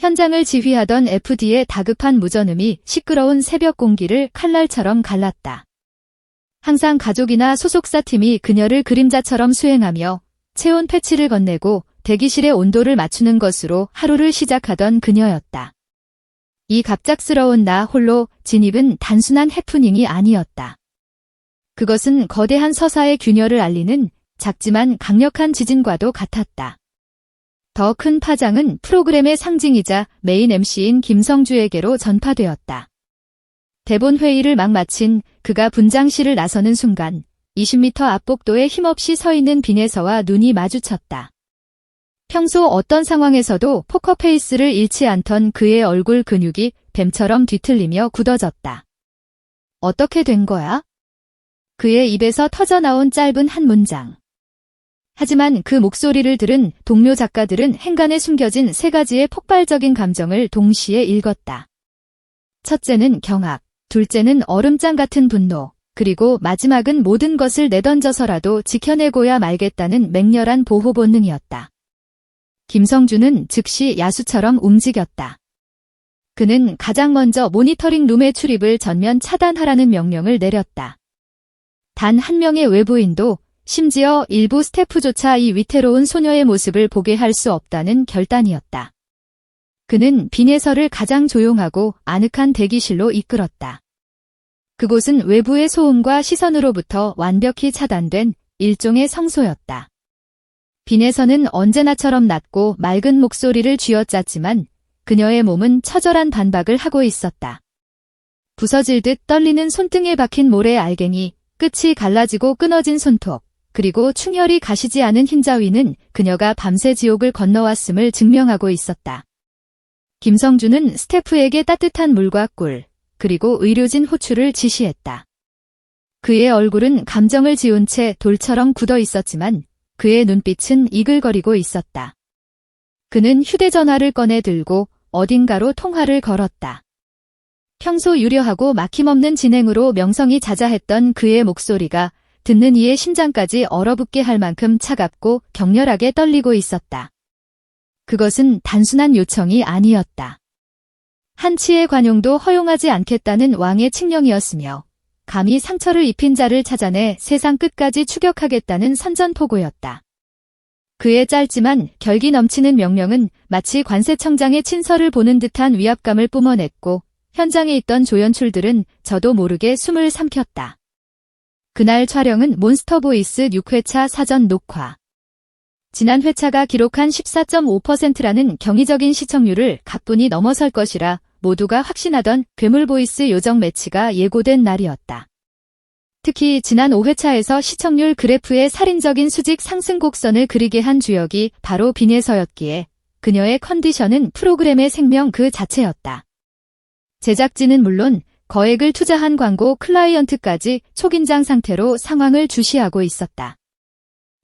현장을 지휘하던 FD의 다급한 무전음이 시끄러운 새벽 공기를 칼날처럼 갈랐다. 항상 가족이나 소속사 팀이 그녀를 그림자처럼 수행하며 체온 패치를 건네고 대기실의 온도를 맞추는 것으로 하루를 시작하던 그녀였다. 이 갑작스러운 나 홀로 진입은 단순한 해프닝이 아니었다. 그것은 거대한 서사의 균열을 알리는 작지만 강력한 지진과도 같았다. 더 큰 파장은 프로그램의 상징이자 메인 MC인 김성주에게로 전파되었다. 대본 회의를 막 마친 그가 분장실을 나서는 순간 20m 앞 복도에 힘없이 서 있는 빈에서와 눈이 마주쳤다. 평소 어떤 상황에서도 포커페이스를 잃지 않던 그의 얼굴 근육이 뱀처럼 뒤틀리며 굳어졌다. 어떻게 된 거야? 그의 입에서 터져나온 짧은 한 문장. 하지만 그 목소리를 들은 동료 작가들은 행간에 숨겨진 세 가지의 폭발적인 감정을 동시에 읽었다. 첫째는 경악, 둘째는 얼음장 같은 분노, 그리고 마지막은 모든 것을 내던져서라도 지켜내고야 말겠다는 맹렬한 보호 본능이었다. 김성주는 즉시 야수처럼 움직였다. 그는 가장 먼저 모니터링 룸의 출입을 전면 차단하라는 명령을 내렸다. 단 한 명의 외부인도 심지어 일부 스태프조차 이 위태로운 소녀의 모습을 보게 할 수 없다는 결단이었다. 그는 빈에서를 가장 조용하고 아늑한 대기실로 이끌었다. 그곳은 외부의 소음과 시선으로부터 완벽히 차단된 일종의 성소였다. 빈에서는 언제나처럼 낮고 맑은 목소리를 쥐어짰지만 그녀의 몸은 처절한 반박을 하고 있었다. 부서질 듯 떨리는 손등에 박힌 모래 알갱이, 끝이 갈라지고 끊어진 손톱, 그리고 충혈이 가시지 않은 흰자위는 그녀가 밤새 지옥을 건너왔음을 증명하고 있었다. 김성주는 스태프에게 따뜻한 물과 꿀, 그리고 의료진 호출을 지시했다. 그의 얼굴은 감정을 지운 채 돌처럼 굳어 있었지만 그의 눈빛은 이글거리고 있었다. 그는 휴대전화를 꺼내 들고 어딘가로 통화를 걸었다. 평소 유려하고 막힘없는 진행으로 명성이 자자했던 그의 목소리가 듣는 이의 심장까지 얼어붙게 할 만큼 차갑고 격렬하게 떨리고 있었다. 그것은 단순한 요청이 아니었다. 한치의 관용도 허용하지 않겠다는 왕의 칙령이었으며 감히 상처를 입힌 자를 찾아내 세상 끝까지 추격하겠다는 선전포고였다. 그의 짧지만 결기 넘치는 명령은 마치 관세청장의 친서를 보는 듯한 위압감을 뿜어냈고 현장에 있던 조연출들은 저도 모르게 숨을 삼켰다. 그날 촬영은 몬스터보이스 6회차 사전 녹화. 지난 회차가 기록한 14.5%라는 경이적인 시청률을 가뿐히 넘어설 것이라 모두가 확신하던 괴물보이스 요정 매치가 예고된 날이었다. 특히 지난 5회차에서 시청률 그래프의 살인적인 수직 상승 곡선을 그리게 한 주역이 바로 빈에서였기에 그녀의 컨디션은 프로그램의 생명 그 자체였다. 제작진은 물론 거액을 투자한 광고 클라이언트까지 초긴장 상태로 상황을 주시하고 있었다.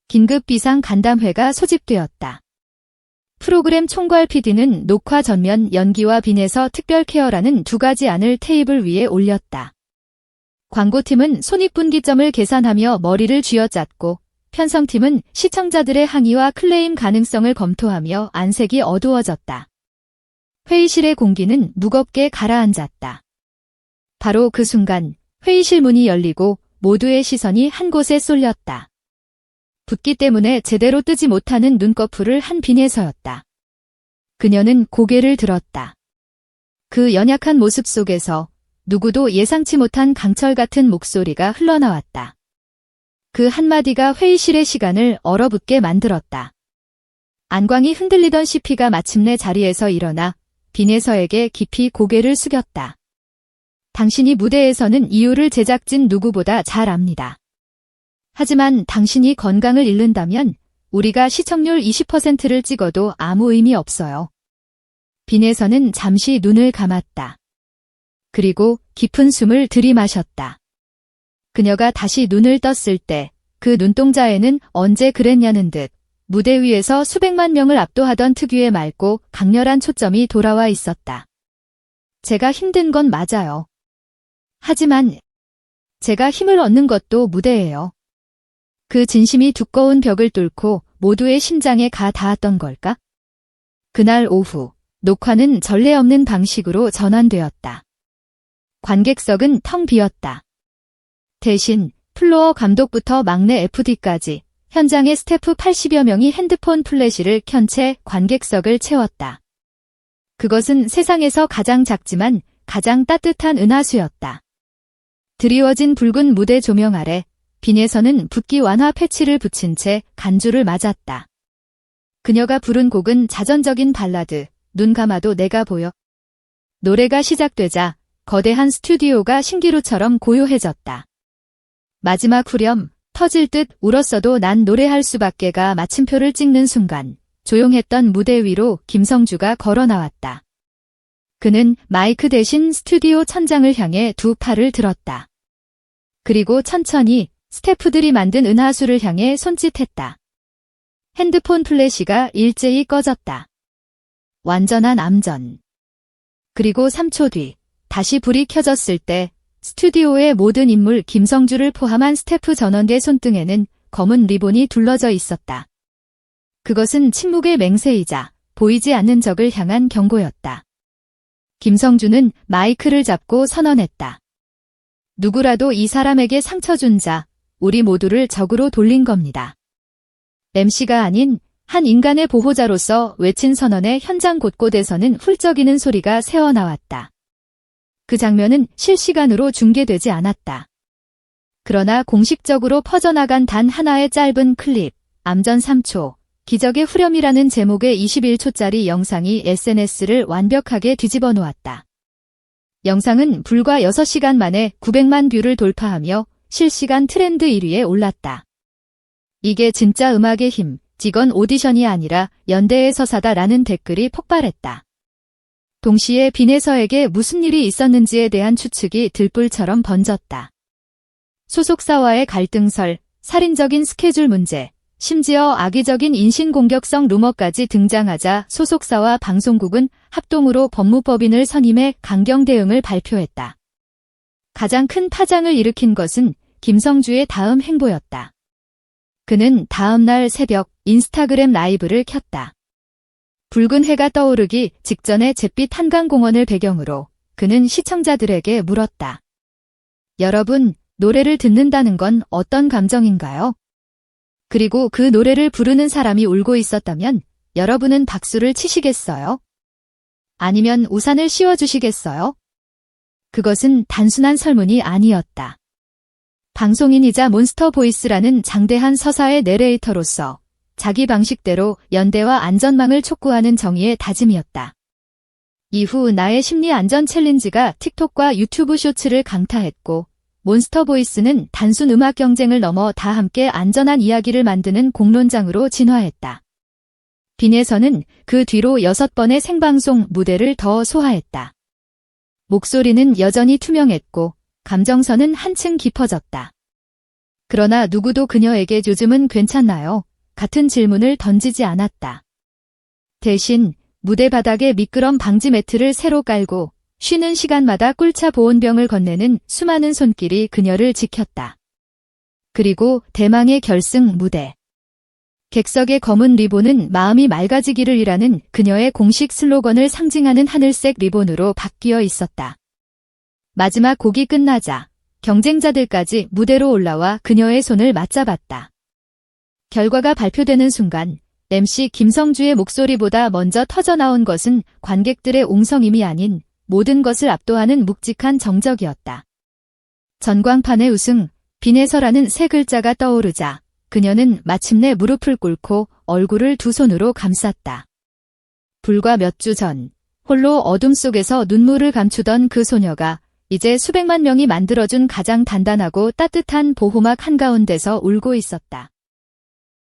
긴급 비상 간담회가 소집되었다. 프로그램 총괄 PD는 녹화 전면 연기와 빈에서 특별 케어라는 두 가지 안을 테이블 위에 올렸다. 광고팀은 손익분기점을 계산하며 머리를 쥐어짰고 편성팀은 시청자들의 항의와 클레임 가능성을 검토하며 안색이 어두워졌다. 회의실의 공기는 무겁게 가라앉았다. 바로 그 순간 회의실 문이 열리고 모두의 시선이 한 곳에 쏠렸다. 붓기 때문에 제대로 뜨지 못하는 눈꺼풀을 한 빈에서였다. 그녀는 고개를 들었다. 그 연약한 모습 속에서 누구도 예상치 못한 강철 같은 목소리가 흘러나왔다. 그 한마디가 회의실의 시간을 얼어붙게 만들었다. 안광이 흔들리던 CP가 마침내 자리에서 일어나 빈에서에게 깊이 고개를 숙였다. 당신이 무대에 서는 이유를 제작진 누구보다 잘 압니다. 하지만 당신이 건강을 잃는다면 우리가 시청률 20%를 찍어도 아무 의미 없어요. 빈에서는 잠시 눈을 감았다. 그리고 깊은 숨을 들이마셨다. 그녀가 다시 눈을 떴을 때 그 눈동자에는 언제 그랬냐는 듯 무대 위에서 수백만 명을 압도하던 특유의 맑고 강렬한 초점이 돌아와 있었다. 제가 힘든 건 맞아요. 하지만 제가 힘을 얻는 것도 무대예요. 그 진심이 두꺼운 벽을 뚫고 모두의 심장에 가 닿았던 걸까? 그날 오후 녹화는 전례 없는 방식으로 전환되었다. 관객석은 텅 비었다. 대신 플로어 감독부터 막내 FD까지 현장의 스태프 80여 명이 핸드폰 플래시를 켠 채 관객석을 채웠다. 그것은 세상에서 가장 작지만 가장 따뜻한 은하수였다. 드리워진 붉은 무대 조명 아래 빈에서는 붓기 완화 패치를 붙인 채 간주를 맞았다. 그녀가 부른 곡은 자전적인 발라드, 눈 감아도 내가 보여. 노래가 시작되자 거대한 스튜디오가 신기루처럼 고요해졌다. 마지막 후렴, 터질 듯 울었어도 난 노래할 수밖에가 마침표를 찍는 순간 조용했던 무대 위로 김성주가 걸어 나왔다. 그는 마이크 대신 스튜디오 천장을 향해 두 팔을 들었다. 그리고 천천히 스태프들이 만든 은하수를 향해 손짓했다. 핸드폰 플래시가 일제히 꺼졌다. 완전한 암전. 그리고 3초 뒤 다시 불이 켜졌을 때 스튜디오의 모든 인물 김성주를 포함한 스태프 전원의 손등에는 검은 리본이 둘러져 있었다. 그것은 침묵의 맹세이자 보이지 않는 적을 향한 경고였다. 김성주는 마이크를 잡고 선언했다. 누구라도 이 사람에게 상처 준 자, 우리 모두를 적으로 돌린 겁니다. MC가 아닌 한 인간의 보호자로서 외친 선언에 현장 곳곳에서는 훌쩍이는 소리가 새어나왔다. 그 장면은 실시간으로 중계되지 않았다. 그러나 공식적으로 퍼져나간 단 하나의 짧은 클립, 암전 3초, 기적의 후렴이라는 제목의 21초짜리 영상이 SNS를 완벽하게 뒤집어 놓았다. 영상은 불과 6시간 만에 900만 뷰를 돌파하며 실시간 트렌드 1위에 올랐다. 이게 진짜 음악의 힘, 직원 오디션이 아니라 연대의 서사다라는 댓글이 폭발했다. 동시에 빈에서에게 무슨 일이 있었는지에 대한 추측이 들불처럼 번졌다. 소속사와의 갈등설, 살인적인 스케줄 문제, 심지어 악의적인 인신공격성 루머까지 등장하자 소속사와 방송국은 합동으로 법무법인을 선임해 강경 대응을 발표했다. 가장 큰 파장을 일으킨 것은 김성주의 다음 행보였다. 그는 다음 날 새벽 인스타그램 라이브를 켰다. 붉은 해가 떠오르기 직전의 잿빛 한강공원을 배경으로 그는 시청자들에게 물었다. 여러분, 노래를 듣는다는 건 어떤 감정인가요? 그리고 그 노래를 부르는 사람이 울고 있었다면 여러분은 박수를 치시겠어요? 아니면 우산을 씌워주시겠어요? 그것은 단순한 설문이 아니었다. 방송인이자 몬스터보이스라는 장대한 서사의 내레이터로서 자기 방식대로 연대와 안전망을 촉구하는 정의의 다짐이었다. 이후 나의 심리 안전 챌린지가 틱톡과 유튜브 쇼츠를 강타했고 몬스터보이스는 단순 음악 경쟁을 넘어 다 함께 안전한 이야기를 만드는 공론장으로 진화했다. 빈에서는 그 뒤로 6번의 생방송 무대를 더 소화했다. 목소리는 여전히 투명했고 감정선은 한층 깊어졌다. 그러나 누구도 그녀에게 요즘은 괜찮나요? 같은 질문을 던지지 않았다. 대신 무대 바닥에 미끄럼 방지 매트를 새로 깔고 쉬는 시간마다 꿀차 보온병을 건네는 수많은 손길이 그녀를 지켰다. 그리고 대망의 결승 무대. 객석의 검은 리본은 마음이 맑아지기를 이라는 그녀의 공식 슬로건을 상징하는 하늘색 리본으로 바뀌어 있었다. 마지막 곡이 끝나자 경쟁자들까지 무대로 올라와 그녀의 손을 맞잡았다. 결과가 발표되는 순간 MC 김성주의 목소리보다 먼저 터져나온 것은 관객들의 옹성임이 아닌 모든 것을 압도하는 묵직한 정적이었다. 전광판의 우승, 빈에서라는 세 글자가 떠오르자 그녀는 마침내 무릎을 꿇고 얼굴을 두 손으로 감쌌다. 불과 몇 주 전, 홀로 어둠 속에서 눈물을 감추던 그 소녀가 이제 수백만 명이 만들어준 가장 단단하고 따뜻한 보호막 한가운데서 울고 있었다.